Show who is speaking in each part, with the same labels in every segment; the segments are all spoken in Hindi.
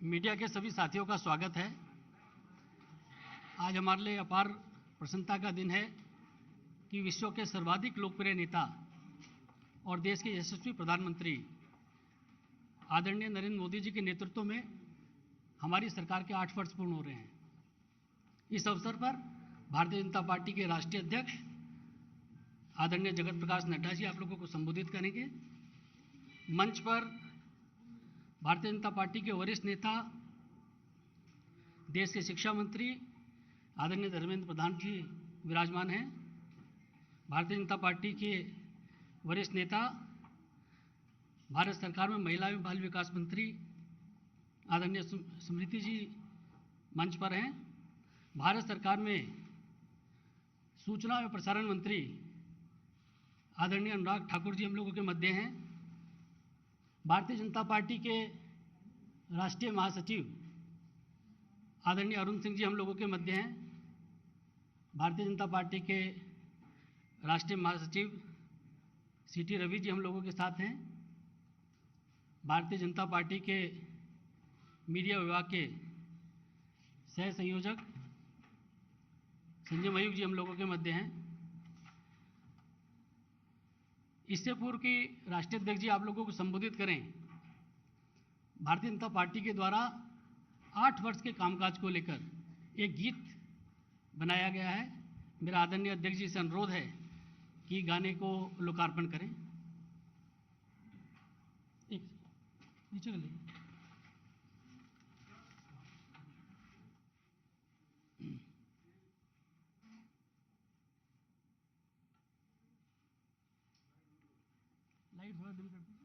Speaker 1: मीडिया के सभी साथियों का स्वागत है। आज हमारे लिए अपार प्रसन्नता का दिन है कि विश्व के सर्वाधिक लोकप्रिय नेता और देश के यशस्वी प्रधानमंत्री आदरणीय नरेंद्र मोदी जी के नेतृत्व में हमारी सरकार के 8 वर्ष पूर्ण हो रहे हैं। इस अवसर पर भारतीय जनता पार्टी के राष्ट्रीय अध्यक्ष आदरणीय जगत प्रकाश नड्डा जी आप लोगों को संबोधित करेंगे। मंच पर भारतीय जनता पार्टी के वरिष्ठ नेता, देश के शिक्षा मंत्री आदरणीय धर्मेंद्र प्रधान जी विराजमान हैं। भारतीय जनता पार्टी के वरिष्ठ नेता, भारत सरकार में महिला एवं बाल विकास मंत्री आदरणीय स्मृति जी मंच पर हैं। भारत सरकार में सूचना एवं प्रसारण मंत्री आदरणीय अनुराग ठाकुर जी हम लोगों के मध्य हैं। भारतीय जनता पार्टी के राष्ट्रीय महासचिव आदरणीय अरुण सिंह जी हम लोगों के मध्य हैं। भारतीय जनता पार्टी के राष्ट्रीय महासचिव सीटी रवि जी हम लोगों के साथ हैं। भारतीय जनता पार्टी के मीडिया विभाग के सह संयोजक संजय मयूख जी हम लोगों के मध्य हैं। इससे पूर्व कि राष्ट्रीय अध्यक्ष जी आप लोगों को संबोधित करें, भारतीय जनता पार्टी के द्वारा 8 वर्ष के कामकाज को लेकर एक गीत बनाया गया है। मेरा आदरणीय अध्यक्ष जी से अनुरोध है कि गाने को लोकार्पण करें। एक नीचे कर लीजिए। लाइट थोड़ा डिम कर दीजिए।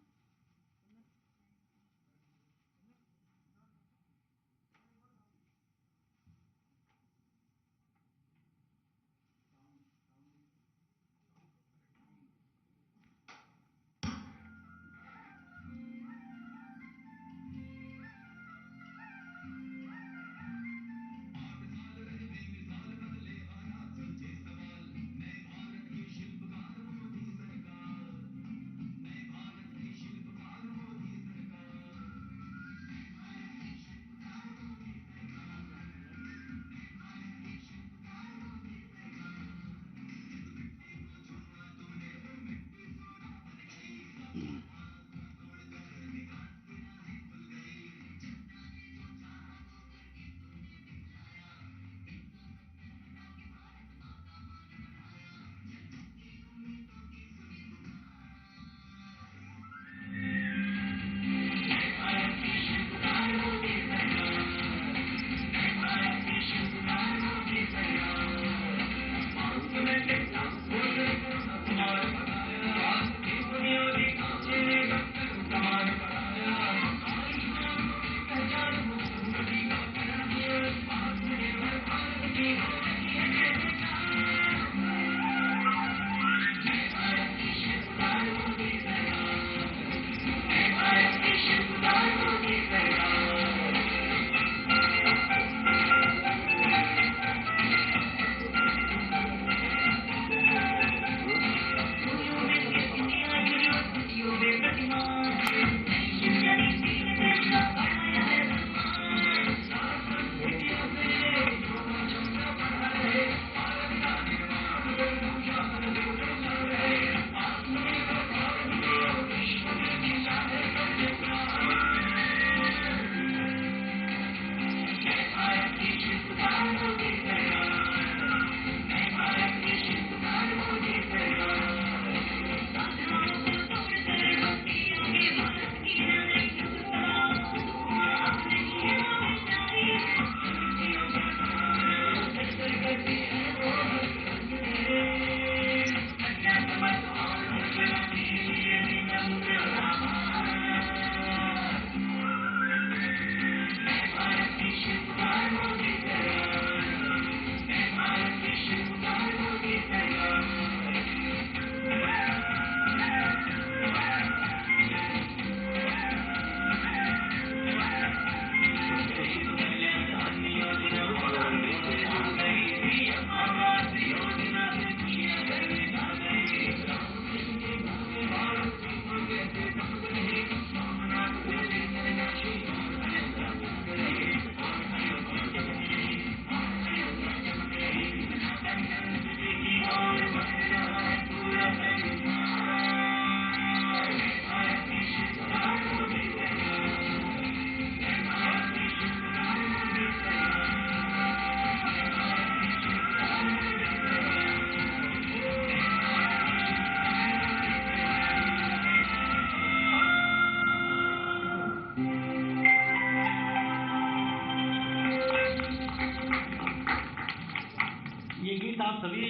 Speaker 1: ये गीत आप सभी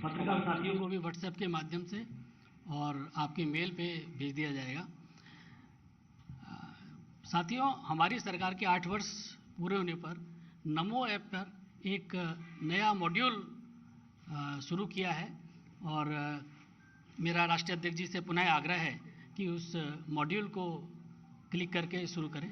Speaker 1: पत्रकार साथियों को भी व्हाट्सएप के माध्यम से और आपके मेल पे भेज दिया जाएगा। साथियों, हमारी सरकार के 8 वर्ष पूरे होने पर नमो ऐप पर एक नया मॉड्यूल शुरू किया है और मेरा राष्ट्रीय अध्यक्ष जी से पुनः आग्रह है कि उस मॉड्यूल को क्लिक करके शुरू करें।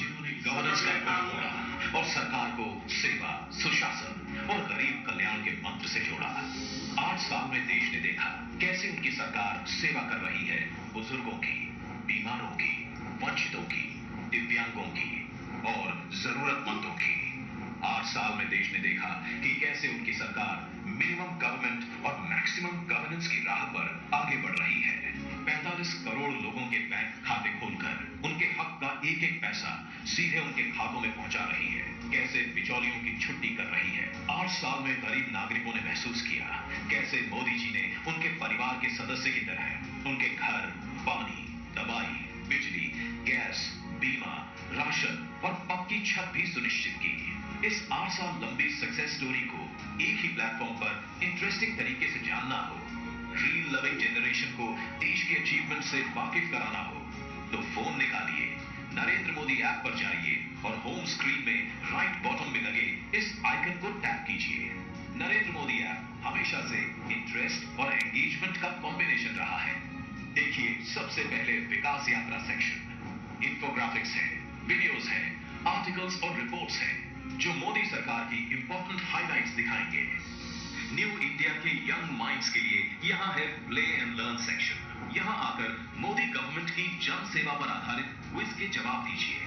Speaker 2: जिन्होंने गवर्नेंस का गुण तोड़ा और सरकार को सेवा, सुशासन और गरीब कल्याण के मंत्र से जोड़ा। 8 साल में देश ने देखा कैसे उनकी सरकार सेवा कर रही है बुजुर्गों की, बीमारों की, वंचितों की, दिव्यांगों की और जरूरतमंदों की। 8 साल में देश ने देखा कि कैसे उनकी सरकार मिनिमम गवर्नमेंट और मैक्सिमम गवर्नेंस की राह पर आगे बढ़ रही है। 45 करोड़ लोगों के बैंक खाते खोलकर उनके हक का एक एक पैसा सीधे उनके खातों में पहुंचा रही है। कैसे बिचौलियों की छुट्टी कर रही है। 8 साल में गरीब नागरिकों ने महसूस किया कैसे मोदी जी ने उनके परिवार के सदस्य की तरह उनके घर, पानी, दवाई, बिजली, गैस, बीमा, राशन और पक्की छत भी सुनिश्चित की। इस 8 साल लंबी सक्सेस स्टोरी को एक ही प्लेटफॉर्म पर इंटरेस्टिंग तरीके से जानना हो, रील लविंग जनरेशन को देश के अचीवमेंट से वाकिफ कराना हो, तो फोन निकालिए, नरेंद्र मोदी ऐप पर जाइए और होम स्क्रीन में राइट बॉटम में लगे इस आइकन को टैप कीजिए। नरेंद्र मोदी ऐप हमेशा से इंटरेस्ट और एंगेजमेंट का कॉम्बिनेशन रहा है। देखिए, सबसे पहले विकास यात्रा सेक्शन, इंफोग्राफिक्स है, वीडियोस है, आर्टिकल्स और रिपोर्ट्स हैं जो मोदी सरकार की इंपॉर्टेंट हाइलाइट्स दिखाएंगे। न्यू इंडिया के यंग माइंड्स के लिए यहाँ है प्ले एंड लर्न सेक्शन। यहाँ आकर मोदी गवर्नमेंट की जन सेवा पर आधारित क्विज के जवाब दीजिए।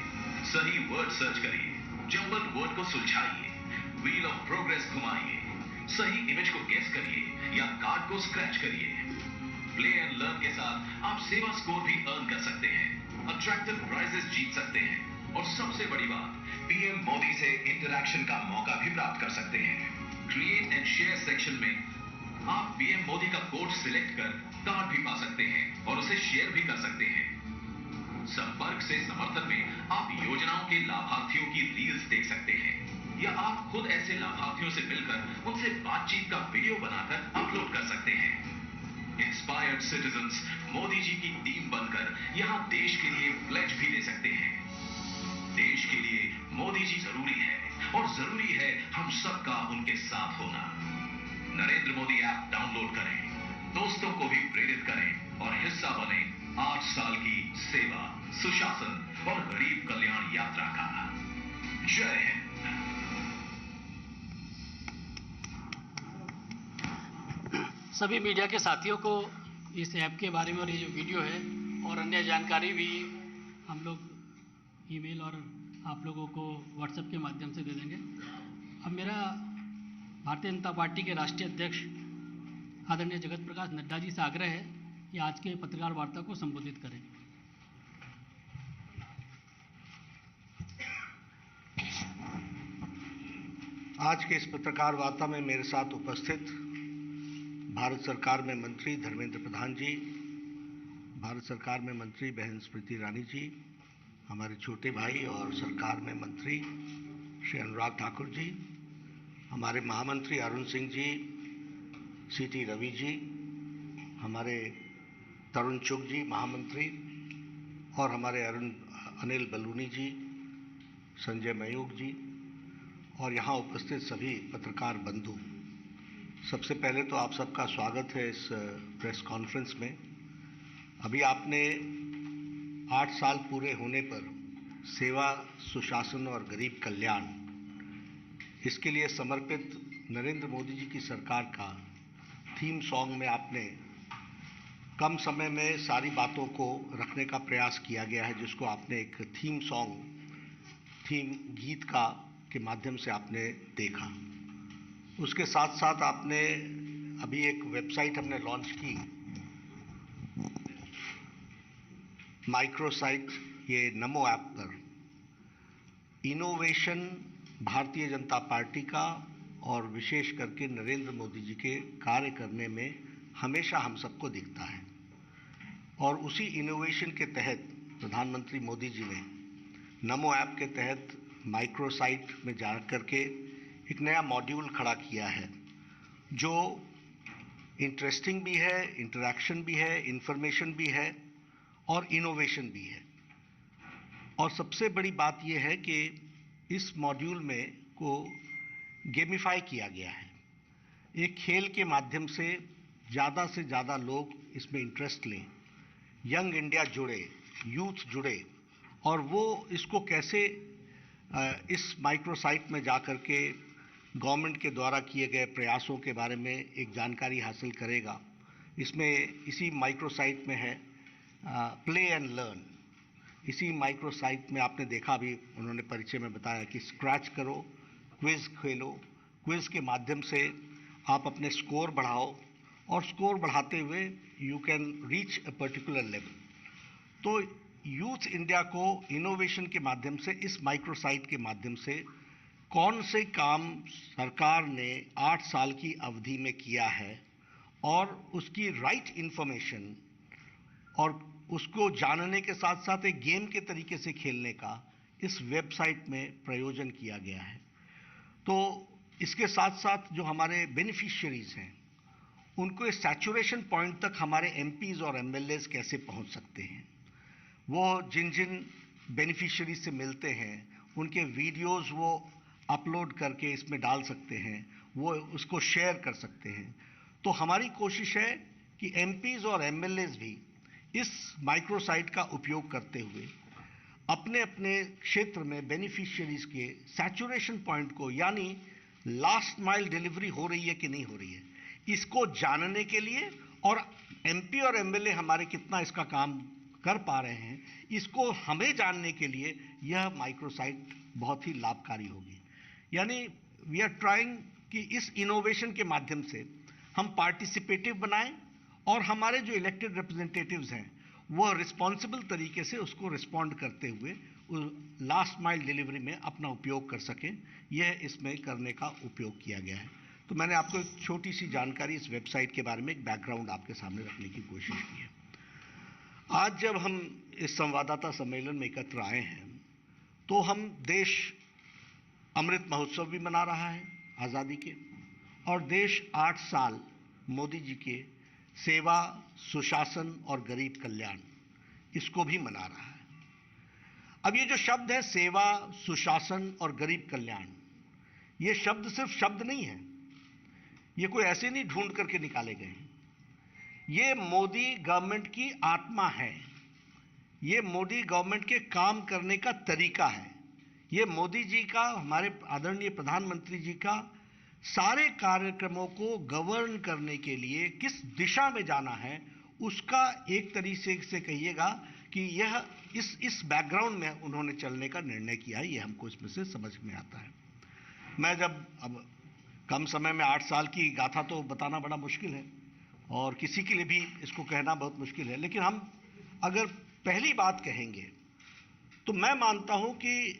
Speaker 2: सही वर्ड सर्च करिए, जंबल वर्ड को सुलझाइए, व्हील ऑफ प्रोग्रेस घुमाइए, सही इमेज को गेस करिए या कार्ड को स्क्रैच करिए। प्ले एंड लर्न के साथ आप सेवा स्कोर भी अर्न कर सकते हैं, अट्रैक्टिव प्राइजेस जीत सकते हैं और सबसे बड़ी बात, पीएम मोदी से इंटरैक्शन का मौका भी प्राप्त कर सकते हैं। क्रिएट एंड शेयर सेक्शन में आप पीएम मोदी का कोड सिलेक्ट कर कार्ड भी पा सकते हैं और उसे शेयर भी कर सकते हैं। संपर्क से समर्थन में आप योजनाओं के लाभार्थियों की रील्स देख सकते हैं या आप खुद ऐसे लाभार्थियों से मिलकर उनसे बातचीत का वीडियो बनाकर अपलोड कर सकते हैं। इंस्पायर्ड सिटीजंस मोदी जी की टीम बनकर यहां देश के लिए प्लेज भी ले सकते हैं। देश के लिए मोदी जी जरूरी है और जरूरी है हम सबका उनके साथ होना। नरेंद्र मोदी ऐप डाउनलोड करें, दोस्तों को भी प्रेरित करें और हिस्सा बने 8 साल की सेवा, सुशासन और गरीब कल्याण यात्रा का। जय हिंद।
Speaker 1: सभी मीडिया के साथियों को इस ऐप के बारे में और ये जो वीडियो है और अन्य जानकारी भी हम लोग ईमेल और आप लोगों को व्हाट्सएप के माध्यम से दे देंगे। अब मेरा भारतीय जनता पार्टी के राष्ट्रीय अध्यक्ष आदरणीय जगत प्रकाश नड्डा जी से आग्रह है कि आज के पत्रकार वार्ता को संबोधित करें।
Speaker 3: आज के इस पत्रकार वार्ता में मेरे साथ उपस्थित भारत सरकार में मंत्री धर्मेंद्र प्रधान जी, भारत सरकार में मंत्री बहन स्मृति ईरानी जी, हमारे छोटे भाई और सरकार में मंत्री श्री अनुराग ठाकुर जी, हमारे महामंत्री अरुण सिंह जी, सीटी रवि जी, हमारे तरुण चुग जी महामंत्री और हमारे अनिल बलूनी जी, संजय मयूख जी और यहाँ उपस्थित सभी पत्रकार बंधु, सबसे पहले तो आप सबका स्वागत है इस प्रेस कॉन्फ्रेंस में। अभी आपने 8 साल पूरे होने पर सेवा, सुशासन और गरीब कल्याण, इसके लिए समर्पित नरेंद्र मोदी जी की सरकार का थीम सॉन्ग में आपने कम समय में सारी बातों को रखने का प्रयास किया गया है, जिसको आपने एक थीम गीत के माध्यम से आपने देखा। उसके साथ साथ आपने अभी एक वेबसाइट हमने लॉन्च की माइक्रोसाइट ये नमो ऐप पर इनोवेशन भारतीय जनता पार्टी का और विशेष करके नरेंद्र मोदी जी के कार्य करने में हमेशा हम सबको दिखता है। और उसी इनोवेशन के तहत प्रधानमंत्री मोदी जी ने नमो ऐप के तहत माइक्रोसाइट में जा करके एक नया मॉड्यूल खड़ा किया है जो इंटरेस्टिंग भी है, इंटरैक्शन भी है, इंफॉर्मेशन भी है और इनोवेशन भी है। और सबसे बड़ी बात यह है कि इस मॉड्यूल में को गेमिफाई किया गया है। एक खेल के माध्यम से ज़्यादा लोग इसमें इंटरेस्ट लें, यंग इंडिया जुड़े, यूथ जुड़े और वो इसको कैसे इस माइक्रोसाइट में जा कर के गवर्नमेंट के द्वारा किए गए प्रयासों के बारे में एक जानकारी हासिल करेगा। इसमें इसी माइक्रोसाइट में है प्ले एंड लर्न। इसी माइक्रोसाइट में आपने देखा भी, उन्होंने परिचय में बताया कि स्क्रैच करो, क्विज खेलो, क्विज के माध्यम से आप अपने स्कोर बढ़ाओ और स्कोर बढ़ाते हुए you can reach a particular level. तो यूथ इंडिया को इनोवेशन के माध्यम से, इस माइक्रोसाइट के माध्यम से कौन से काम सरकार ने 8 साल की अवधि में किया है और उसकी राइट इंफॉर्मेशन और उसको जानने के साथ साथ एक गेम के तरीके से खेलने का इस वेबसाइट में प्रयोजन किया गया है। तो इसके साथ साथ जो हमारे बेनिफिशियरीज हैं उनको इस सैचुरेशन पॉइंट तक हमारे एमपीज और एमएलएज कैसे पहुंच सकते हैं, वो जिन जिन बेनिफिशियरीज से मिलते हैं उनके वीडियोस वो अपलोड करके इसमें डाल सकते हैं, वो उसको शेयर कर सकते हैं। तो हमारी कोशिश है कि एमपीज और एमएलएज भी इस माइक्रोसाइट का उपयोग करते हुए अपने अपने क्षेत्र में बेनिफिशियरीज के सैचुरेशन पॉइंट को, यानी लास्ट माइल डिलीवरी हो रही है कि नहीं हो रही है, इसको जानने के लिए और एमपी और एमएलए हमारे कितना इसका काम कर पा रहे हैं, इसको हमें जानने के लिए यह माइक्रोसाइट बहुत ही लाभकारी होगी। यानी वी आर ट्राइंग कि इस इनोवेशन के माध्यम से हम पार्टिसिपेटिव बनाएं और हमारे जो इलेक्टेड रिप्रेजेंटेटिव्स हैं वो रिस्पॉन्सिबल तरीके से उसको रिस्पॉन्ड करते हुए लास्ट माइल डिलीवरी में अपना उपयोग कर सकें। यह इसमें करने का उपयोग किया गया है। तो मैंने आपको एक छोटी सी जानकारी इस वेबसाइट के बारे में, एक बैकग्राउंड आपके सामने रखने की कोशिश की है। आज जब हम इस संवाददाता सम्मेलन में एकत्र आए हैं तो हम देश अमृत महोत्सव भी मना रहा है आज़ादी के, और देश 8 साल मोदी जी के सेवा, सुशासन और गरीब कल्याण, इसको भी मना रहा है। अब ये जो शब्द है सेवा, सुशासन और गरीब कल्याण, ये शब्द सिर्फ शब्द नहीं है, ये कोई ऐसे नहीं ढूंढ करके निकाले गए हैं। ये मोदी गवर्नमेंट की आत्मा है, ये मोदी गवर्नमेंट के काम करने का तरीका है, ये मोदी जी का, हमारे आदरणीय प्रधानमंत्री जी का सारे कार्यक्रमों को गवर्न करने के लिए किस दिशा में जाना है उसका एक तरीके से कहिएगा कि यह इस बैकग्राउंड में उन्होंने चलने का निर्णय किया है। ये हमको इसमें से समझ में आता है। मैं जब अब कम समय में 8 साल की गाथा तो बताना बड़ा मुश्किल है और किसी के लिए भी इसको कहना बहुत मुश्किल है, लेकिन हम अगर पहली बात कहेंगे तो मैं मानता हूं कि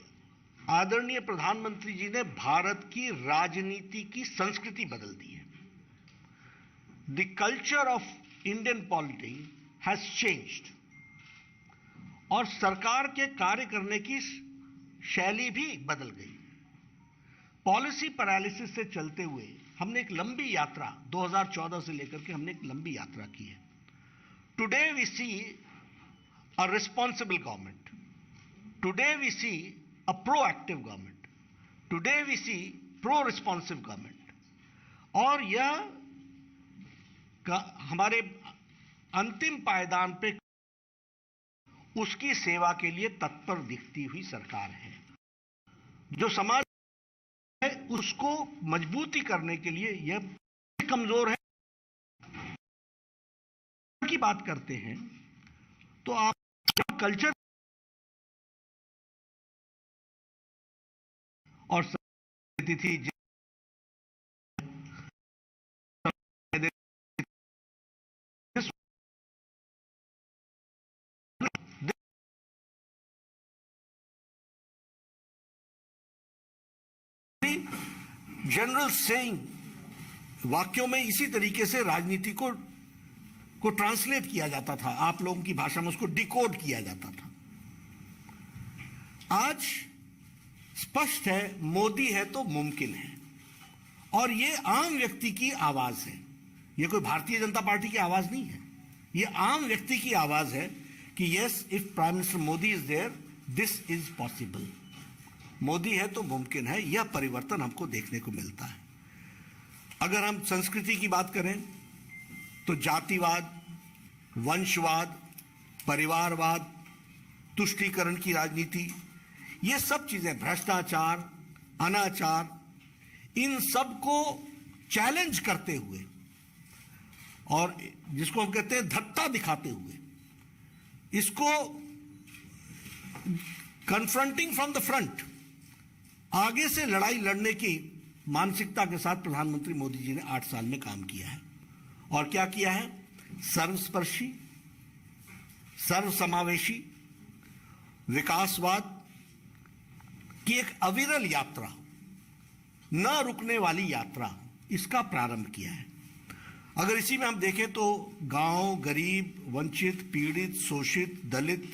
Speaker 3: आदरणीय प्रधानमंत्री जी ने भारत की राजनीति की संस्कृति बदल दी है। The culture of Indian polity has changed और सरकार के कार्य करने की शैली भी बदल गई। पॉलिसी पैरालिसिस से चलते हुए हमने एक लंबी यात्रा 2014 से लेकर के हमने एक लंबी यात्रा की है। Today we see a responsible government, today we see a proactive government, today we see pro-responsive government, और यह हमारे अंतिम पायदान पे उसकी सेवा के लिए तत्पर दिखती हुई सरकार है। जो समाज है उसको मजबूती करने के लिए यह कमजोर है की बात करते हैं तो आप कल्चर और थी जनरल सेइंग वाक्यों में इसी तरीके से राजनीति को ट्रांसलेट किया जाता था, आप लोगों की भाषा में उसको डिकोड किया जाता था। आज स्पष्ट है, मोदी है तो मुमकिन है, और ये आम व्यक्ति की आवाज है। ये कोई भारतीय जनता पार्टी की आवाज नहीं है, ये आम व्यक्ति की आवाज है कि yes, if prime minister Modi is there, this is possible. Modi है तो मुमकिन है, यह परिवर्तन हमको देखने को मिलता है। अगर हम संस्कृति की बात करें तो जातिवाद, वंशवाद, परिवारवाद, तुष्टीकरण की राजनीति, ये सब चीजें, भ्रष्टाचार, अनाचार, इन सब को चैलेंज करते हुए और जिसको हम कहते हैं धत्ता दिखाते हुए, इसको कन्फ्रंटिंग फ्रॉम द फ्रंट, आगे से लड़ाई लड़ने की मानसिकता के साथ प्रधानमंत्री मोदी जी ने 8 साल में काम किया है। और क्या किया है? सर्वस्पर्शी, सर्वसमावेशी विकासवाद की एक अविरल यात्रा, न रुकने वाली यात्रा, इसका प्रारंभ किया है। अगर इसी में हम देखें तो गांव, गरीब, वंचित, पीड़ित, शोषित, दलित,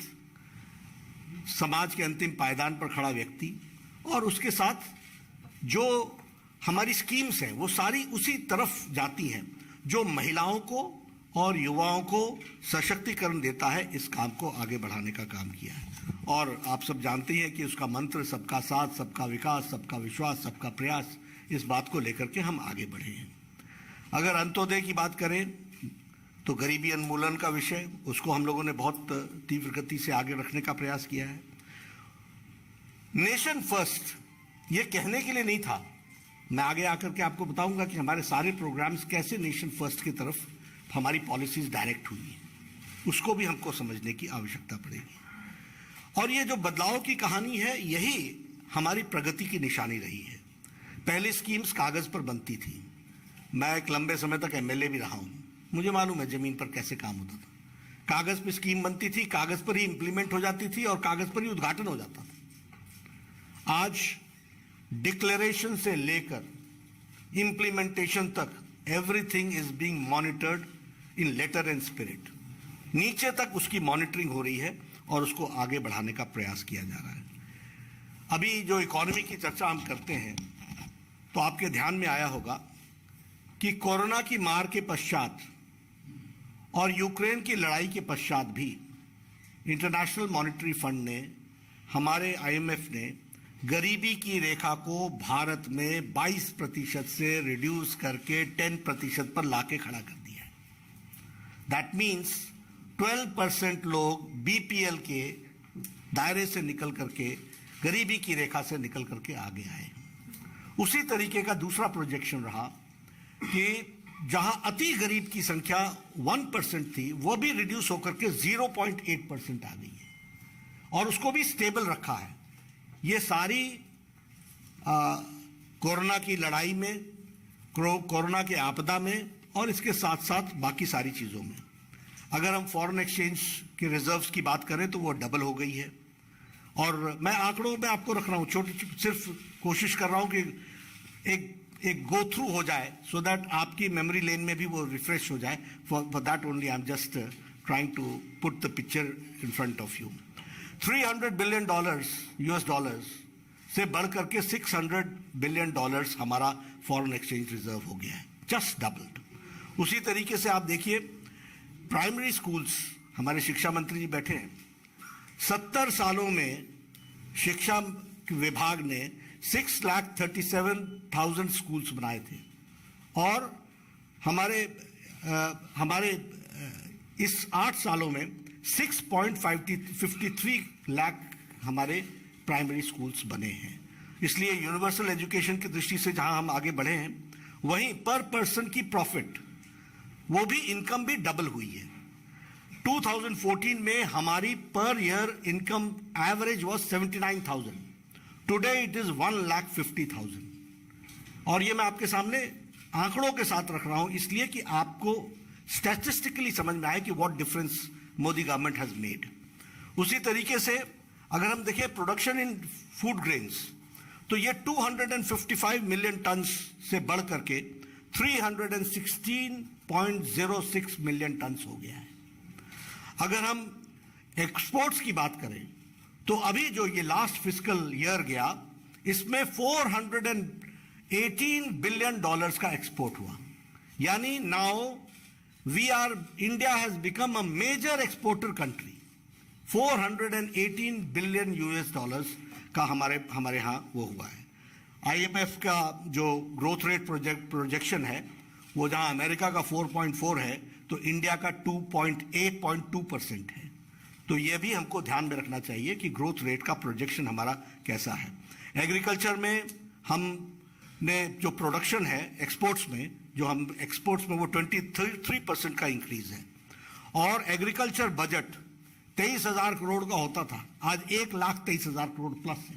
Speaker 3: समाज के अंतिम पायदान पर खड़ा व्यक्ति, और उसके साथ जो हमारी स्कीम्स हैं वो सारी उसी तरफ जाती हैं जो महिलाओं को और युवाओं को सशक्तिकरण देता है। इस काम को आगे बढ़ाने का काम किया है, और आप सब जानते हैं कि उसका मंत्र सबका साथ, सबका विकास, सबका विश्वास, सबका प्रयास, इस बात को लेकर के हम आगे बढ़े हैं। अगर अंत्योदय की बात करें तो गरीबी उन्मूलन का विषय, उसको हम लोगों ने बहुत तीव्र गति से आगे रखने का प्रयास किया है। नेशन फर्स्ट ये कहने के लिए नहीं था, मैं आगे आकर के आपको बताऊंगा कि हमारे सारे प्रोग्राम्स कैसे नेशन फर्स्ट की तरफ हमारी पॉलिसीज डायरेक्ट हुई हैं, उसको भी हमको समझने की आवश्यकता पड़ेगी। और ये जो बदलाव की कहानी है, यही हमारी प्रगति की निशानी रही है। पहले स्कीम्स कागज पर बनती थी, मैं एक लंबे समय तक एमएलए भी रहा हूं, मुझे मालूम है जमीन पर कैसे काम होता था। कागज पर स्कीम बनती थी, कागज पर ही इंप्लीमेंट हो जाती थी और कागज पर ही उद्घाटन हो जाता था। आज डिक्लेरेशन से लेकर इंप्लीमेंटेशन तक everything is being monitored in letter and spirit, नीचे तक उसकी मॉनिटरिंग हो रही है और उसको आगे बढ़ाने का प्रयास किया जा रहा है। अभी जो इकोनॉमी की चर्चा हम करते हैं तो आपके ध्यान में आया होगा कि कोरोना की मार के पश्चात और यूक्रेन की लड़ाई के पश्चात भी इंटरनेशनल मॉनेटरी फंड ने, हमारे आईएमएफ ने गरीबी की रेखा को भारत में 22% से रिड्यूस करके 10% पर लाके खड़ा कर दिया है। दैट मीन्स 12% लोग बीपीएल के दायरे से निकल करके, गरीबी की रेखा से निकल करके आगे आए। उसी तरीके का दूसरा प्रोजेक्शन रहा कि जहां अति गरीब की संख्या 1% थी, वो भी रिड्यूस होकर के 0.8% आ गई है और उसको भी स्टेबल रखा है। ये सारी कोरोना की लड़ाई में, कोरोना के आपदा में और इसके साथ साथ बाकी सारी चीज़ों में। अगर हम फॉरेन एक्सचेंज के रिजर्व्स की बात करें तो वो डबल हो गई है। और मैं आंकड़ों में आपको रख रहा हूँ, सिर्फ कोशिश कर रहा हूँ कि एक गो थ्रू हो जाए, सो दैट आपकी मेमोरी लेन में भी वो रिफ्रेश हो जाए। For that only I am just trying to put the picture in front of you. $300 billion US dollars से बढ़ करके $600 बिलियन हमारा फॉरेन एक्सचेंज रिजर्व हो गया है, जस्ट डबल्ड। उसी तरीके से आप देखिए प्राइमरी स्कूल्स, हमारे शिक्षा मंत्री जी बैठे हैं, 70 सालों में शिक्षा विभाग ने 6,37,000 स्कूल्स बनाए थे और हमारे इस 8 सालों में 6.53 लाख हमारे प्राइमरी स्कूल्स बने हैं। इसलिए यूनिवर्सल एजुकेशन की दृष्टि से जहां हम आगे बढ़े हैं, वहीं पर पर्सन की प्रॉफिट, वो भी इनकम भी डबल हुई है। 2014 में हमारी per year income average was 79,000, today it is 1,50,000। और ये मैं आपके सामने आंकड़ों के साथ रख रहा हूं इसलिए कि आपको स्टैटिस्टिकली समझ में आए कि what difference Modi government has made. उसी तरीके से अगर हम देखें प्रोडक्शन इन फूड ग्रेन्स, तो ये 255 मिलियन टन से बढ़ करके 316.06 मिलियन टन हो गया है। अगर हम एक्सपोर्ट्स की बात करें तो अभी जो ये लास्ट फिस्कल ईयर गया इसमें 418 बिलियन डॉलर्स का एक्सपोर्ट हुआ। यानी now India has become a major exporter country. 418 billion US dollars का हमारे यहाँ वो हुआ है। आईएमएफ का जो ग्रोथ रेट प्रोजेक्शन है वो जहाँ अमेरिका का 4.4 है तो इंडिया का 8.2% है। तो ये भी हमको ध्यान में रखना चाहिए कि ग्रोथ रेट का प्रोजेक्शन हमारा कैसा है। एग्रीकल्चर में हमने जो प्रोडक्शन है एक्सपोर्ट्स में, जो हम एक्सपोर्ट्स में वो 23% का इंक्रीज है। और एग्रीकल्चर बजट 23,000 करोड़ का होता था, आज 1,23,000 करोड़ प्लस है,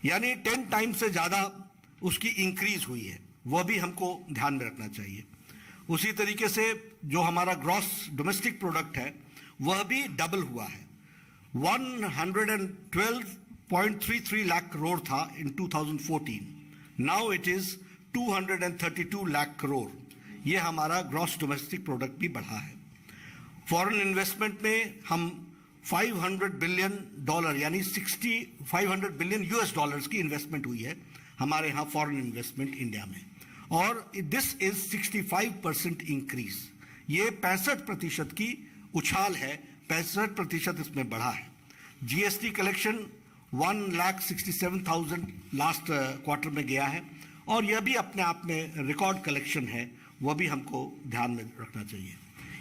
Speaker 3: यानी 10 टाइम्स से ज़्यादा उसकी इंक्रीज हुई है। वह भी हमको ध्यान में रखना चाहिए। उसी तरीके से जो हमारा ग्रॉस डोमेस्टिक प्रोडक्ट है वह भी डबल हुआ है। 112.33 लाख करोड़ था इन 2014, now it is 232 lakh crore. ये हमारा ग्रॉस डोमेस्टिक प्रोडक्ट भी बढ़ा है। फॉरेन इन्वेस्टमेंट में हम 500 बिलियन डॉलर यानी 500 बिलियन यूएस डॉलर्स की इन्वेस्टमेंट हुई है हमारे यहाँ फॉरेन इन्वेस्टमेंट इंडिया में, और दिस इज 65% इंक्रीज। ये 65% की उछाल है, 65% इसमें बढ़ा है। जीएसटी कलेक्शन 1,67,000 लास्ट क्वार्टर में गया है और यह भी अपने आप में रिकॉर्ड कलेक्शन है, वह भी हमको ध्यान में रखना चाहिए।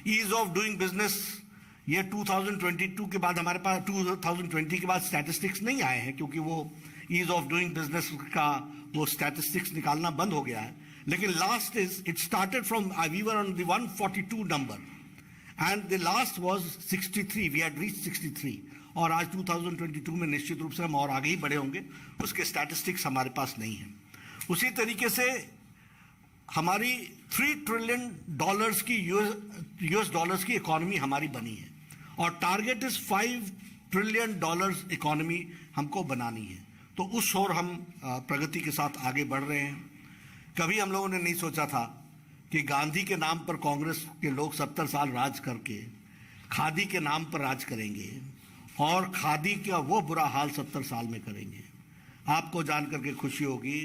Speaker 3: ईज ऑफ डूइंग बिजनेस, ये 2022 के बाद हमारे पास 2020 के बाद स्टैटिस्टिक्स नहीं आए हैं क्योंकि वो ईज ऑफ डूइंग बिजनेस का वो स्टैटिस्टिक्स निकालना बंद हो गया है। लेकिन last is it started from we were on the 142 number and the last was 63, we had reached 63, और आज 2022 में निश्चित रूप से हम और आगे ही बढ़े होंगे। उसके स्टैटिस्टिक्स हमारे पास नहीं है। उसी तरीके से हमारी $3 ट्रिलियन की यूएस डॉलर्स की इकोनॉमी हमारी बनी है और टारगेट इज $5 ट्रिलियन इकोनॉमी हमको बनानी है। तो उस ओर हम प्रगति के साथ आगे बढ़ रहे हैं। कभी हम लोगों ने नहीं सोचा था कि गांधी के नाम पर कांग्रेस के लोग 70 साल राज करके खादी के नाम पर राज करेंगे और खादी का वो बुरा हाल 70 साल में करेंगे। आपको जान करके खुशी होगी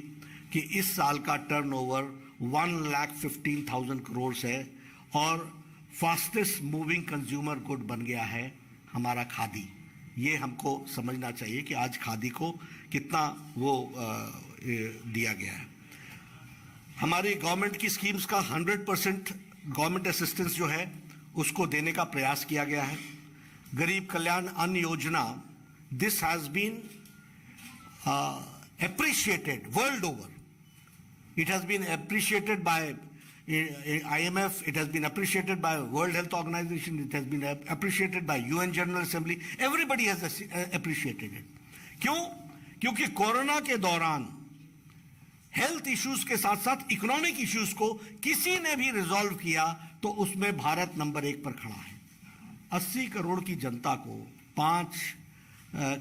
Speaker 3: कि इस साल का टर्नओवर 1,15,000 करोड़ है और फास्टेस्ट मूविंग कंज्यूमर गुड बन गया है हमारा खादी। ये हमको समझना चाहिए कि आज खादी को कितना वो दिया गया है। हमारी गवर्नमेंट की स्कीम्स का 100% गवर्नमेंट असिस्टेंस जो है उसको देने का प्रयास किया गया है। गरीब Kalyan Anna Yojana, this has been appreciated world over. It has been appreciated by IMF, it has been appreciated by World Health Organization, it has been appreciated by UN General Assembly. Everybody has appreciated it. क्यों? क्योंकि कोरोना के दौरान हेल्थ इश्यूज के साथ साथ इकोनॉमिक इश्यूज को किसी ने भी रिजॉल्व किया तो उसमें भारत नंबर 1 पर खड़ा है। 80 करोड़ की जनता को 5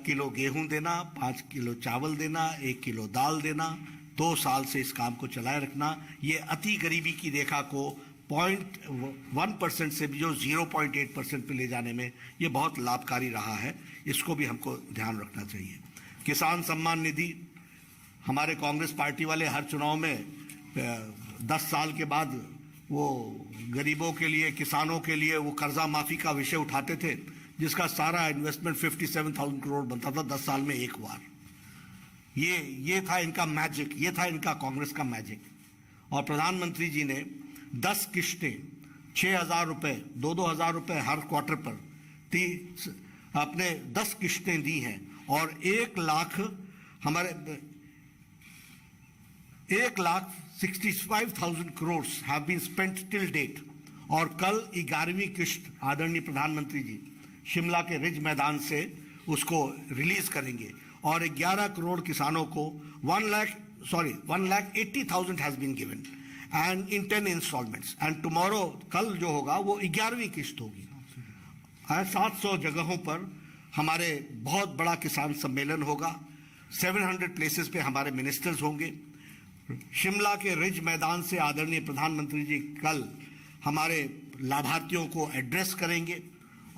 Speaker 3: किलो गेहूं देना, 5 किलो चावल देना, 1 किलो दाल देना, 2 साल से इस काम को चलाए रखना, ये अति गरीबी की रेखा को 0.1% से भी जो 0.8% पे ले जाने में ये बहुत लाभकारी रहा है। इसको भी हमको ध्यान रखना चाहिए। किसान सम्मान निधि, हमारे कांग्रेस पार्टी वाले हर चुनाव में 10 साल के बाद वो गरीबों के लिए, किसानों के लिए वो कर्जा माफी का विषय उठाते थे जिसका सारा इन्वेस्टमेंट 57,000 करोड़ बनता था 10 साल में एक बार। ये था इनका मैजिक, ये था इनका कांग्रेस का मैजिक। और प्रधानमंत्री जी ने 10 किश्तें 6,000 रुपये, 2,000 रुपये हर क्वार्टर पर अपने 10 किश्तें दी हैं और 1,65,000 crore have been spent till date. और कल 11वीं किश्त आदरणीय प्रधानमंत्री जी शिमला के रिज मैदान से उसको रिलीज करेंगे और 11 करोड़ किसानों को 1,80,000 has been given and in 10 instalments. And tomorrow, कल जो होगा वो 11वीं किश्त होगी। 700 जगहों पर हमारे बहुत बड़ा किसान सम्मेलन होगा। 700 प्लेसेस पे हमारे मिनिस्टर्स होंगे। शिमला के रिज मैदान से आदरणीय प्रधानमंत्री जी कल हमारे लाभार्थियों को एड्रेस करेंगे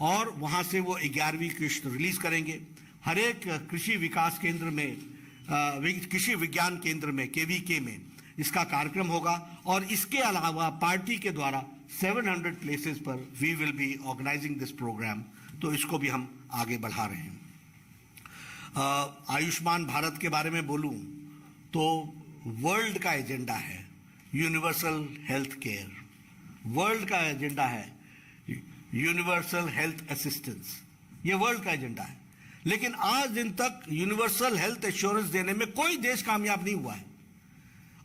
Speaker 3: और वहां से वो 11वीं किश्त रिलीज करेंगे। हर एक कृषि विकास केंद्र में, कृषि विज्ञान केंद्र में, KVK में इसका कार्यक्रम होगा। और इसके अलावा पार्टी के द्वारा 700 प्लेसेस पर we will be organising this programme, तो इसको भी हम आगे बढ़ा रहे हैं। आयुष्मान भारत के बारे में बोलूं तो वर्ल्ड का एजेंडा है यूनिवर्सल हेल्थ केयर, वर्ल्ड का एजेंडा है यूनिवर्सल हेल्थ असिस्टेंस, ये वर्ल्ड का एजेंडा है। लेकिन आज दिन तक यूनिवर्सल हेल्थ एश्योरेंस देने में कोई देश कामयाब नहीं हुआ है।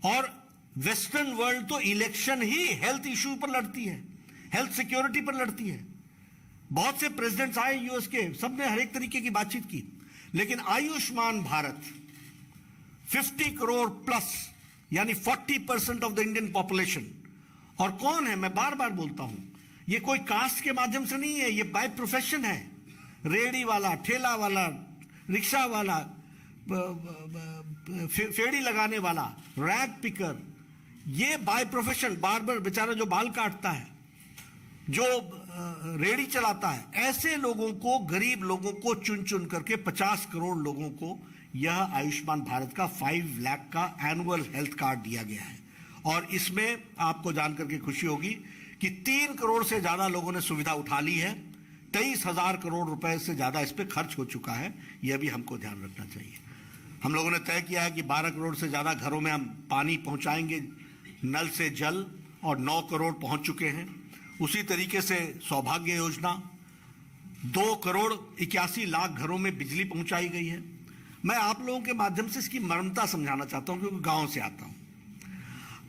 Speaker 3: और वेस्टर्न वर्ल्ड तो इलेक्शन ही हेल्थ इश्यू पर लड़ती है, हेल्थ सिक्योरिटी पर लड़ती है। बहुत से प्रेसिडेंट्स आए यूएस के, सबने हर एक तरीके की बातचीत की, लेकिन आयुष्मान भारत 50 करोड़ प्लस यानी 40% ऑफ द इंडियन पॉपुलेशन। और कौन है, मैं बार बार बोलता हूं, ये कोई कास्ट के माध्यम से नहीं है, ये बाय प्रोफेशन है। रेडी वाला, ठेला वाला, रिक्शा वाला, फेड़ी लगाने वाला, रैग पिकर, ये बाय प्रोफेशन, बार्बर बेचारा जो बाल काटता है, जो रेडी चलाता है, ऐसे लोगों को, गरीब लोगों को चुन चुन करके 50 करोड़ लोगों को यह आयुष्मान भारत का 5 लाख का एनुअल हेल्थ कार्ड दिया गया है। और इसमें आपको जानकर के खुशी होगी कि 3 करोड़ से ज्यादा लोगों ने सुविधा उठा ली है। 23,000 करोड़ रुपए से ज्यादा इस पे खर्च हो चुका है, यह भी हमको ध्यान रखना चाहिए। हम लोगों ने तय किया है कि 12 करोड़ से ज्यादा घरों में हम पानी पहुंचाएंगे, नल से जल, और 9 करोड़ पहुंच चुके हैं। उसी तरीके से सौभाग्य योजना, 2 करोड़ 81 लाख घरों में बिजली पहुंचाई गई है। मैं आप लोगों के माध्यम से इसकी मर्मता समझाना चाहता हूं, क्योंकि गांव से आता हूं।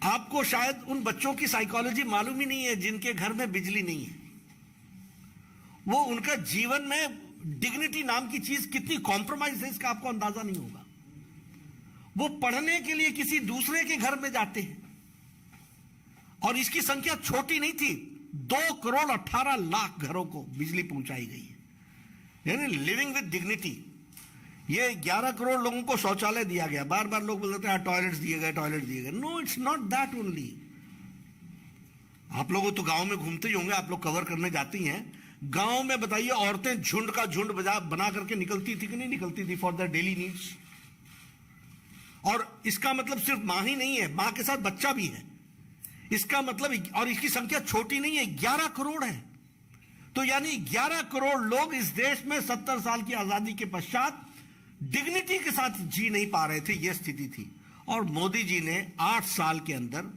Speaker 3: आपको शायद उन बच्चों की साइकोलॉजी मालूम ही नहीं है जिनके घर में बिजली नहीं है। वो, उनका जीवन में डिग्निटी नाम की चीज कितनी कॉम्प्रोमाइज है, इसका आपको अंदाजा नहीं होगा। वो पढ़ने के लिए किसी दूसरे के घर में जाते हैं, और इसकी संख्या छोटी नहीं थी। 2 करोड़ 18 लाख घरों को बिजली पहुंचाई गई है, यानी लिविंग विद डिग्निटी। ये 11 करोड़ लोगों को शौचालय दिया गया। बार बार लोग बोलते हैं टॉयलेट्स दिए गए, टॉयलेट दिए गए। No, it's not that only. आप लोग तो गांव में घूमते ही होंगे, आप लोग कवर करने जाती हैं। गांव में बताइए, औरतें झुंड का झुंड बना करके निकलती थी कि नहीं निकलती थी फॉर द डेली नीड्स। और इसका मतलब सिर्फ मां ही नहीं है, मां के साथ बच्चा भी है। इसका मतलब, और इसकी संख्या छोटी नहीं है, 11 करोड़ है। तो यानी 11 करोड़ लोग इस देश में 70 साल की आजादी के पश्चात डिग्निटी के साथ जी नहीं पा रहे थे, यह स्थिति थी। और मोदी जी ने 8 साल के अंदर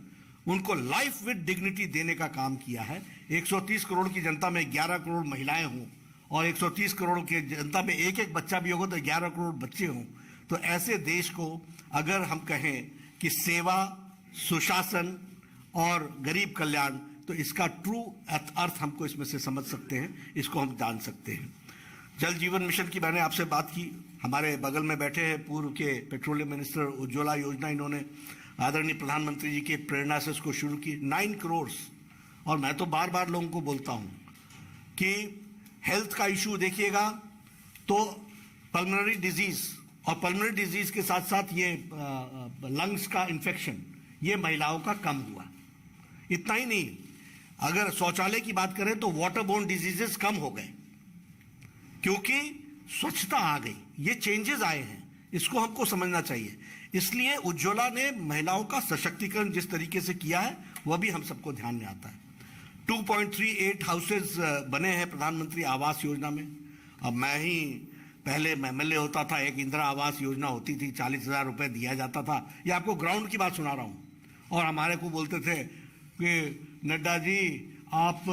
Speaker 3: उनको लाइफ विद डिग्निटी देने का काम किया है। 130 करोड़ की जनता में 11 करोड़ महिलाएं हों, और 130 करोड़ की जनता में एक एक बच्चा भी होगा तो 11 करोड़ बच्चे हों, तो ऐसे देश को अगर हम कहें कि सेवा, सुशासन और गरीब कल्याण, तो इसका ट्रू अर्थ हमको इसमें से समझ सकते हैं, इसको हम जान सकते हैं। जल जीवन मिशन की मैंने आपसे बात की। हमारे बगल में बैठे हैं पूर्व के पेट्रोलियम मिनिस्टर, उज्ज्वला योजना इन्होंने आदरणीय प्रधानमंत्री जी के प्रेरणा से उसको शुरू की, 9 करोड़। और मैं तो बार बार लोगों को बोलता हूं कि हेल्थ का इशू देखिएगा तो पल्मोनरी डिजीज, और पल्मोनरी डिजीज के साथ साथ ये लंग्स का इन्फेक्शन, ये महिलाओं का कम हुआ। इतना ही नहीं, अगर शौचालय की बात करें तो वाटर बोर्न डिजीजेस कम हो गए, क्योंकि स्वच्छता आ गई। ये चेंजेस आए हैं, इसको हमको समझना चाहिए। इसलिए उज्ज्वला ने महिलाओं का सशक्तिकरण जिस तरीके से किया है, वह भी हम सबको ध्यान में आता है। 2.38 हाउसेज बने हैं प्रधानमंत्री आवास योजना में। अब मैं ही पहले MLA होता था, एक इंदिरा आवास योजना होती थी, 40,000 रुपए दिया जाता था। ये आपको ग्राउंड की बात सुना रहा हूं। और हमारे को बोलते थे कि नड्डा जी आप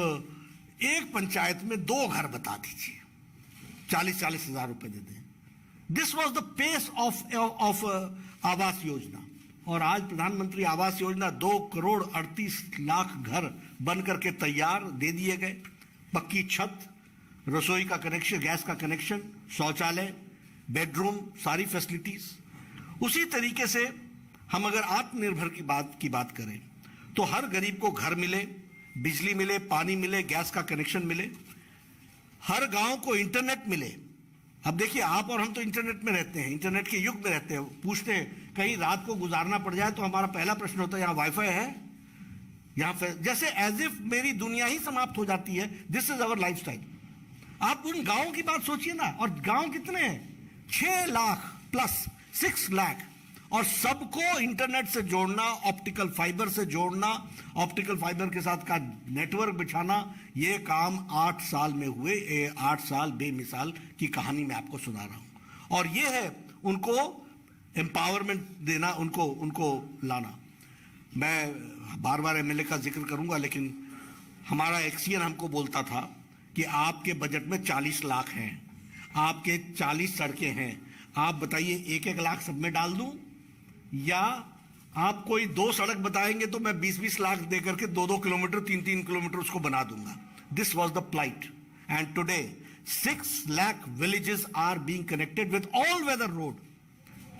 Speaker 3: एक पंचायत में 2 घर बता दीजिए, 40-40 हजार रुपए दे दें। This was the pace of Awas Yojana. और आज प्रधानमंत्री आवास योजना 2 करोड़ 38 लाख घर बन करके तैयार दे दिए गए। पक्की छत, रसोई का कनेक्शन, गैस का कनेक्शन, शौचालय, बेडरूम, सारी फैसिलिटीज। उसी तरीके से हम अगर आत्मनिर्भर की बात करें तो हर गरीब को घर मिले, बिजली मिले, पानी मिले, गैस का कनेक्शन मिले, हर गांव को इंटरनेट मिले, अब देखिए, आप और हम तो इंटरनेट में रहते हैं, इंटरनेट के युग में रहते हैं। पूछते हैं कहीं रात को गुजारना पड़ जाए तो हमारा पहला प्रश्न होता है यहाँ वाईफाई है, यहाँ पे जैसे एज इफ मेरी दुनिया ही समाप्त हो जाती है। This is our lifestyle. आप उन गांवों की बात सोचिए ना, और गांव कितने हैं? 6 लाख प्लस 6 लाख, और सबको इंटरनेट से जोड़ना, ऑप्टिकल फाइबर से जोड़ना, ऑप्टिकल फाइबर के साथ का नेटवर्क बिछाना, ये काम 8 साल में हुए। 8 साल बेमिसाल की कहानी मैं आपको सुना रहा हूं, और ये है उनको एम्पावरमेंट देना, उनको लाना। मैं बार बार एमएलए का जिक्र करूंगा, लेकिन हमारा एक्सीएन हमको बोलता था कि आपके बजट में 40 लाख हैं, आपके 40 सड़कें हैं, आप बताइए 1-1 लाख सब में डाल दूं, या आप कोई 2 सड़क बताएंगे तो मैं 20-20 लाख दे करके 2-2 किलोमीटर 3-3 किलोमीटर उसको बना दूंगा। This was the plight, and today 6 lakh villages are being connected with all weather road.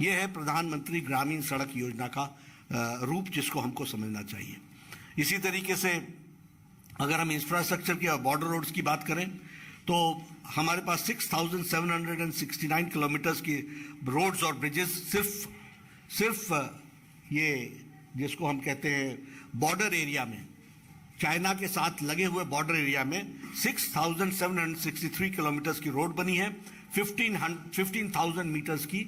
Speaker 3: यह है प्रधानमंत्री ग्रामीण सड़क योजना का रूप, जिसको हमको समझना चाहिए। इसी तरीके से अगर हम इंफ्रास्ट्रक्चर की और बॉर्डर रोड्स की बात करें तो हमारे पास 6,769 किलोमीटर्स की रोड्स और ब्रिजेस सिर्फ ये जिसको हम कहते हैं बॉर्डर एरिया में, चाइना के साथ लगे हुए बॉर्डर एरिया में 6,763 किलोमीटर्स की रोड बनी है। 15,000 मीटर्स की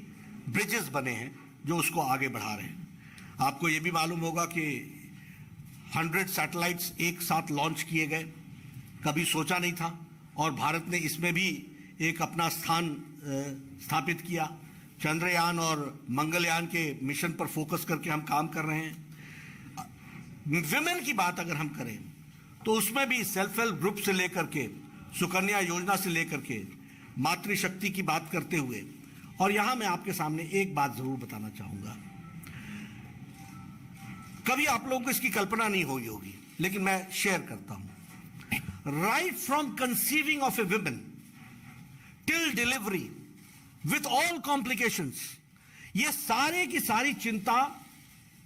Speaker 3: ब्रिजेस बने हैं जो उसको आगे बढ़ा रहे हैं। आपको ये भी मालूम होगा कि 100 सैटेलाइट्स एक साथ लॉन्च किए गए, कभी सोचा नहीं था, और भारत ने इसमें भी एक अपना स्थान स्थापित किया। चंद्रयान और मंगलयान के मिशन पर फोकस करके हम काम कर रहे हैं। विमेन की बात अगर हम करें तो उसमें भी सेल्फ हेल्प ग्रुप से लेकर के सुकन्या योजना से लेकर के मातृशक्ति की बात करते हुए, और यहां मैं आपके सामने एक बात जरूर बताना चाहूंगा। कभी आप लोगों को इसकी कल्पना नहीं हुई होगी, लेकिन मैं शेयर करता हूं। Right from conceiving of a woman till delivery with all complications, ये सारे की सारी चिंता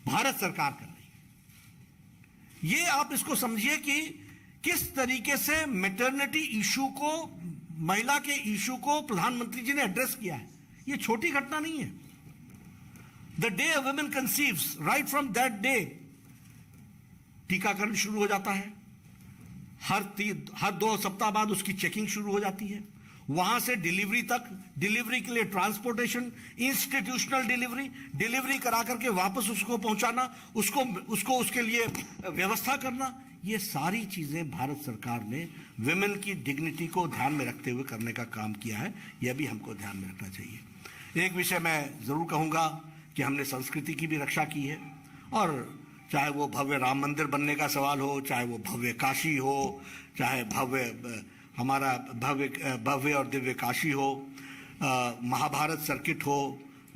Speaker 3: भारत सरकार कर रही है। ये आप इसको समझिए कि किस तरीके से मैटरनिटी इशू को, महिला के इशू को प्रधानमंत्री जी ने एड्रेस किया है। ये छोटी घटना नहीं है। The day a woman conceives, right from that day टीकाकरण शुरू हो जाता है। हर 2 सप्ताह बाद उसकी चेकिंग शुरू हो जाती है। वहां से डिलीवरी तक, डिलीवरी के लिए ट्रांसपोर्टेशन, इंस्टीट्यूशनल डिलीवरी करा करके वापस उसको पहुंचाना, उसको उसके लिए व्यवस्था करना, ये सारी चीजें भारत सरकार ने विमेन की डिग्निटी को ध्यान में रखते हुए करने का काम किया है। यह भी हमको ध्यान में रखना चाहिए। एक विषय मैं जरूर कहूंगा कि हमने संस्कृति की भी रक्षा की है, और चाहे वो भव्य राम मंदिर बनने का सवाल हो, चाहे वो भव्य काशी हो, चाहे हमारा भव्य और दिव्य काशी हो, महाभारत सर्किट हो,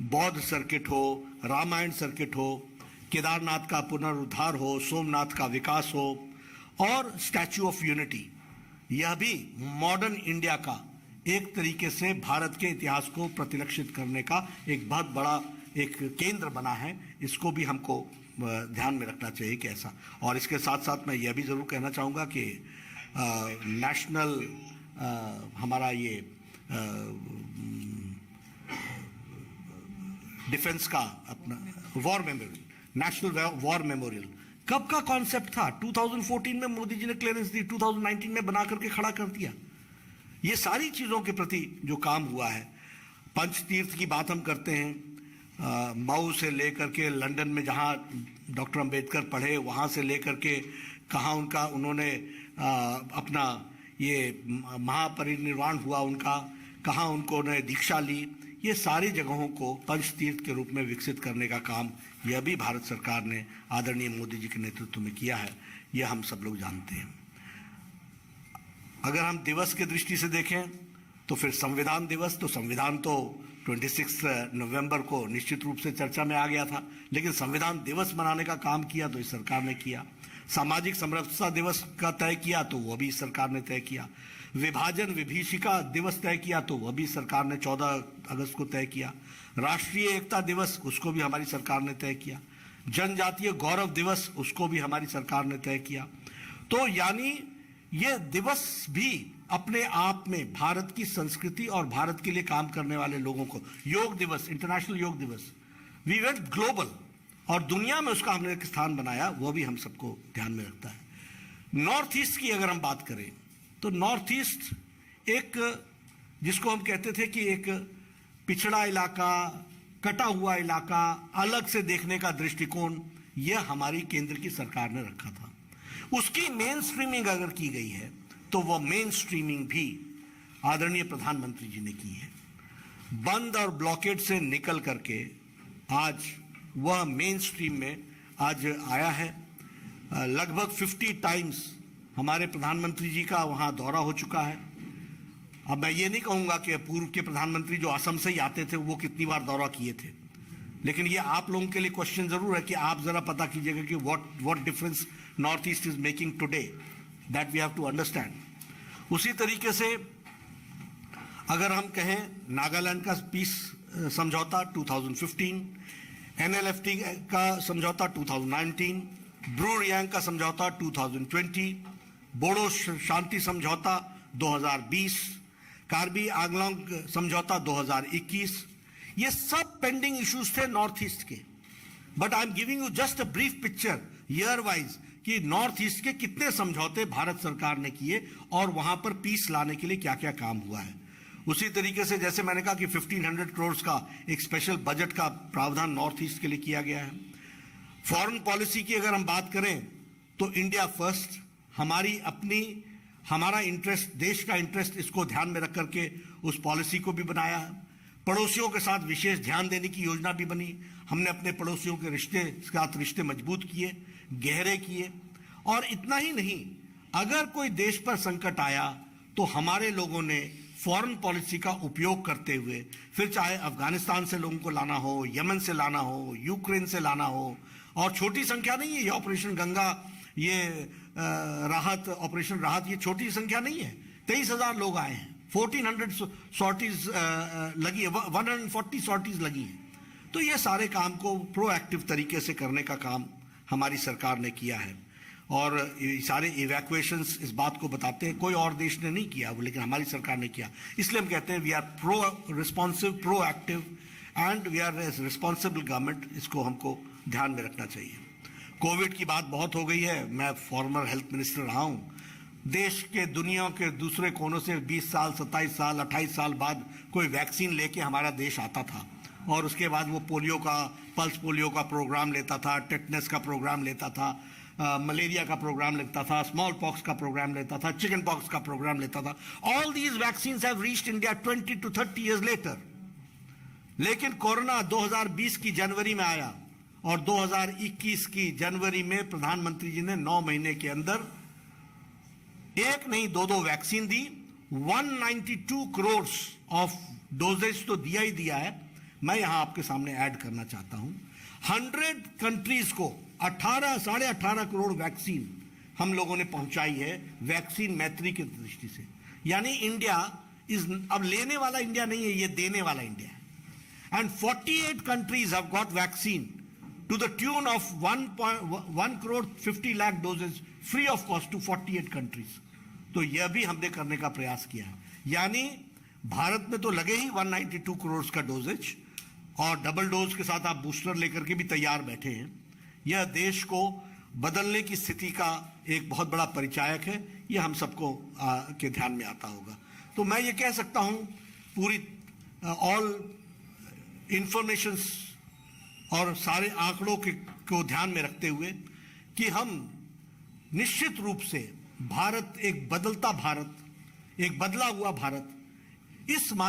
Speaker 3: बौद्ध सर्किट हो, रामायण सर्किट हो, केदारनाथ का पुनरुद्धार हो, सोमनाथ का विकास हो, और स्टैच्यू ऑफ यूनिटी, यह भी मॉडर्न इंडिया का एक तरीके से भारत के इतिहास को प्रतिलक्षित करने का एक बहुत बड़ा एक केंद्र बना है। इसको भी हमको ध्यान में रखना चाहिए कि ऐसा। और इसके साथ साथ मैं यह भी जरूर कहना चाहूँगा कि नेशनल हमारा ये डिफेंस का अपना war memorial, national war memorial कब का कॉन्सेप्ट था? 2014 में मोदी जी ने क्लियरेंस दी, 2019 में बना करके खड़ा कर दिया। ये सारी चीज़ों के प्रति जो काम हुआ है, पंचतीर्थ की बात हम करते हैं, मऊ से लेकर के लंदन में जहाँ डॉक्टर अंबेडकर पढ़े, वहाँ से लेकर के कहाँ उन्होंने अपना ये महापरिनिर्वाण हुआ उनका, कहाँ उन्होंने दीक्षा ली, ये सारी जगहों को पंचतीर्थ के रूप में विकसित करने का काम यह भी भारत सरकार ने आदरणीय मोदी जी के नेतृत्व में किया है। यह हम सब लोग जानते हैं। अगर हम दिवस के दृष्टि से देखें तो फिर संविधान दिवस, तो संविधान तो 26 नवंबर को निश्चित रूप से चर्चा में आ गया था, लेकिन संविधान दिवस मनाने का काम किया तो इस सरकार ने किया। सामाजिक समरसता दिवस का तय किया तो वह भी इस सरकार ने तय किया। विभाजन विभीषिका दिवस तय किया तो वह भी सरकार ने 14 अगस्त को तय किया। राष्ट्रीय एकता दिवस, उसको भी हमारी सरकार ने तय किया। जनजातीय गौरव दिवस, उसको भी हमारी सरकार ने तय किया। तो यानी ये दिवस भी अपने आप में भारत की संस्कृति और भारत के लिए काम करने वाले लोगों को, योग दिवस, इंटरनेशनल योग दिवस, वी वेंट ग्लोबल और दुनिया में उसका हमने एक स्थान बनाया, वो भी हम सबको ध्यान में रखता है। नॉर्थ ईस्ट की अगर हम बात करें तो नॉर्थ ईस्ट एक, जिसको हम कहते थे कि एक पिछड़ा इलाका, कटा हुआ इलाका, अलग से देखने का दृष्टिकोण, यह हमारी केंद्र की सरकार ने रखा था। उसकी मेन स्ट्रीमिंग अगर की गई है तो वह मेन स्ट्रीमिंग भी आदरणीय प्रधानमंत्री जी ने की है। बंद और ब्लॉकेड से निकल करके आज वह मेन स्ट्रीम में आज आया है। लगभग 50 टाइम्स हमारे प्रधानमंत्री जी का वहाँ दौरा हो चुका है। अब मैं ये नहीं कहूँगा कि पूर्व के प्रधानमंत्री जो असम से ही आते थे वो कितनी बार दौरा किए थे, लेकिन ये आप लोगों के लिए क्वेश्चन जरूर है कि आप जरा पता कीजिएगा कि what difference north east is making today, that we have to understand. उसी तरीके से अगर हम कहें नागालैंड का पीस समझौता 2015, NLFT का समझौता 2019, ब्रू रियांग का समझौता 2020, बोडो शांति समझौता 2020, कार्बी आंगलोंग समझौता 2021, ये सब पेंडिंग इश्यूज थे नॉर्थ ईस्ट के। But I am giving you just a brief picture year wise कि नॉर्थ ईस्ट के कितने समझौते भारत सरकार ने किए और वहां पर पीस लाने के लिए क्या क्या काम हुआ है। उसी तरीके से जैसे मैंने कहा कि 1500 करोड़ का एक स्पेशल बजट का प्रावधान नॉर्थ ईस्ट के लिए किया गया है। फॉरेन पॉलिसी की अगर हम बात करें तो इंडिया फर्स्ट, हमारा इंटरेस्ट, देश का इंटरेस्ट, इसको ध्यान में रख करके उस पॉलिसी को भी बनाया है। पड़ोसियों के साथ विशेष ध्यान देने की योजना भी बनी। हमने अपने पड़ोसियों के रिश्ते मजबूत किए, गहरे किए। और इतना ही नहीं, अगर कोई देश पर संकट आया तो हमारे लोगों ने फॉरेन पॉलिसी का उपयोग करते हुए, फिर चाहे अफगानिस्तान से लोगों को लाना हो, यमन से लाना हो, यूक्रेन से लाना हो, और छोटी संख्या नहीं है ये ऑपरेशन गंगा, ये ऑपरेशन राहत, ये छोटी संख्या नहीं है। 23,000 लोग आए हैं, 1400 सॉर्टीज लगी है, 140 सॉर्टीज लगी हैं। तो ये सारे काम को प्रोएक्टिव तरीके से करने का काम हमारी सरकार ने किया है। और ये सारे इवैक्यूएशंस इस बात को बताते हैं, कोई और देश ने नहीं किया वो, लेकिन हमारी सरकार ने किया। इसलिए हम कहते हैं we are responsive, proactive and we are responsible government. इसको हमको ध्यान में रखना चाहिए। कोविड की बात बहुत हो गई है, मैं फॉर्मर हेल्थ मिनिस्टर रहा हूँ। देश के, दुनिया के दूसरे कोनों से 20 साल, 27 साल, 28 साल बाद कोई वैक्सीन लेके हमारा देश आता था, और उसके बाद वो पोलियो का, पल्स पोलियो का प्रोग्राम लेता था, टेटनस का प्रोग्राम लेता था, मलेरिया का प्रोग्राम लेता था, स्मॉल पॉक्स का प्रोग्राम लेता था, चिकन पॉक्स का प्रोग्राम लेता था। All these vaccines have reached India 20 to 30 years later। लेकिन कोरोना 2020 की जनवरी में आया और 2021 की जनवरी में प्रधानमंत्री जी ने 9 महीने के अंदर एक नहीं, 2 वैक्सीन दी। 192 करोड़ ऑफ डोजेज तो दिया ही दिया है। मैं यहां आपके सामने ऐड करना चाहता हूं, 100 कंट्रीज को 18.5 करोड़ वैक्सीन हम लोगों ने पहुंचाई है, वैक्सीन मैत्री की दृष्टि से। यानी इंडिया अब लेने वाला इंडिया नहीं है, ये देने वाला इंडिया है। And 48 countries have got vaccine to the tune of 1 crore 50 lakh doses free of cost to 48 countries। तो यह भी हमने करने का प्रयास किया है। यानी भारत में तो लगे ही 192 करोड़ का डोजेज, और डबल डोज के साथ आप बूस्टर लेकर के भी तैयार बैठे हैं। यह देश को बदलने की स्थिति का एक बहुत बड़ा परिचायक है। यह हम सबको के ध्यान में आता होगा। तो मैं ये कह सकता हूं, पूरी ऑल इंफॉर्मेशंस और सारे आंकड़ों को ध्यान में रखते हुए कि हम निश्चित रूप से भारत, एक बदलता भारत, एक बदला हुआ भारत, इस मान